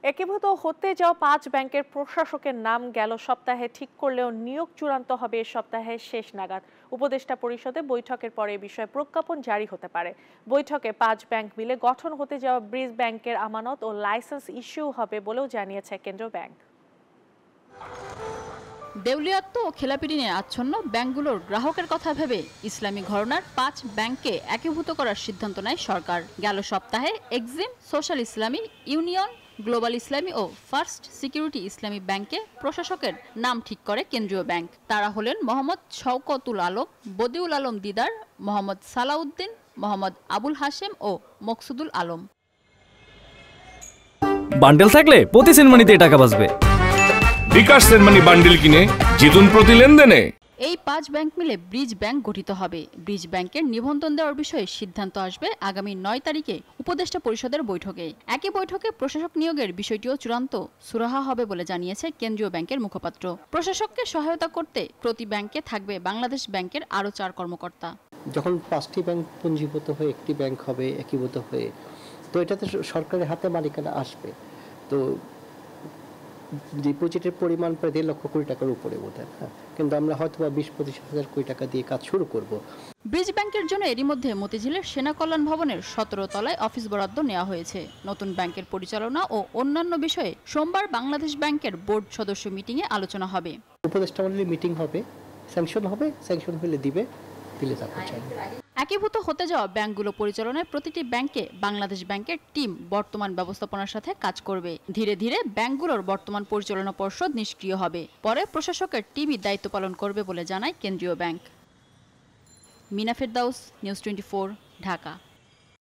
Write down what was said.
একীভূত হতে যাওয়া 5 ব্যাংকের প্রশাসকের নাম গেল সপ্তাহে ঠিক করলেও নিয়োগ চূড়ান্ত হবে এ সপ্তাহের শেষ নাগাদ। উপদেষ্টা পরিষদে বৈঠকের পরে এ বিষয়ে প্রজ্ঞাপন জারি হতে পারে। বৈঠকে 5 ব্যাংক মিলে গঠন হতে যাওয়া ব্রিজ ব্যাংকের আমানত ও লাইসেন্স ইস্যু হবে বলেও জানিয়েছে কেন্দ্রীয় ব্যাংক। দেউলিয়াত্ব ও খেলাপি ঋণে আচ্ছন্ন ব্যাংকগুলোর গ্রাহকের কথা ভেবে ইসলামী ঘরানার 5 ব্যাংককে একীভূত করার সিদ্ধান্ত নেয় সরকার। গেল সপ্তাহে এক্সিম, সোশ্যাল ইসলামী, ইউনিয়ন, গ্লোবাল ইসলামী ও ফার্স্ট সিকিউরিটি ইসলামী ব্যাংকে প্রশাসকের নাম ঠিক করে কেন্দ্রীয় ব্যাংক। তারা হলেন মোহাম্মদ শওকতুল আলম, বদিউল আলম দিদার, মোহাম্মদ সালাউদ্দিন, মোহাম্মদ আবুল হাশেম ও মকসুদুল আলম। বান্ডেল থাকলে প্রতি সেনমানিতে টাকা বাঁচবে। বিকাশ সেনমানি বান্ডেল কিনে জিতুন প্রতি লেনদেনে। এই 5 ব্যাংক মিলে ব্রিজ ব্যাংক গঠিত হবে। ব্রিজ ব্যাংকের নিবন্ধন দেওয়ার বিষয়ে সিদ্ধান্ত আসবে আগামী 9 তারিখে উপদেষ্টা পরিষদের বৈঠকে। একই বৈঠকে প্রশাসক নিয়োগের বিষয়টিও চূড়ান্ত সুরাহা হবে বলে জানিয়েছে কেন্দ্রীয় ব্যাংকের মুখপাত্র। প্রশাসককে সহায়তা করতে প্রতি ব্যাংকে থাকবে বাংলাদেশ ব্যাংকের আরও 4 কর্মকর্তা। যখন 5টি ব্যাংক পুঞ্জীভূত হয়ে একটি ব্যাংক হবে, একীভূত হয়ে, তো এটাতে সরকারের হাতে মালিকানা আসবে। তো ডিপোজিটের পরিমাণ প্রায় 1.5 লক্ষ কোটি টাকার উপরে বোধহয়, কিন্তু আমরা হয়তো 20-25 হাজার কোটি টাকা দিয়ে কাজ শুরু করব। ব্রিজ ব্যাংকের জন্য এরই মধ্যে মতিঝিলের সেনা কল্যাণ ভবনের 17 তলায় অফিস বরাদ্দ নেওয়া হয়েছে। নতুন ব্যাংকের পরিচালনা ও অন্যান্য বিষয়ে সোমবার বাংলাদেশ ব্যাংকের বোর্ড সদস্য মিটিংয়ে আলোচনা হবে। উপদেষ্টা মণ্ডলী মিটিং হবে, স্যাংশন হবে, স্যাংশন হলে দিলে তারপর চাই। একীভূত হতে যাওয়া ব্যাংকগুলো পরিচালনায় প্রতিটি ব্যাংকে বাংলাদেশ ব্যাংকের টিম বর্তমান ব্যবস্থাপনার সাথে কাজ করবে। ধীরে ধীরে ব্যাংকগুলোর বর্তমান পরিচালনা পর্ষদ নিষ্ক্রিয় হবে। পরে প্রশাসকের টিমই দায়িত্ব পালন করবে বলে জানায় কেন্দ্রীয় ব্যাংক। মিনা ফেরদাউস, নিউজ 24, ঢাকা।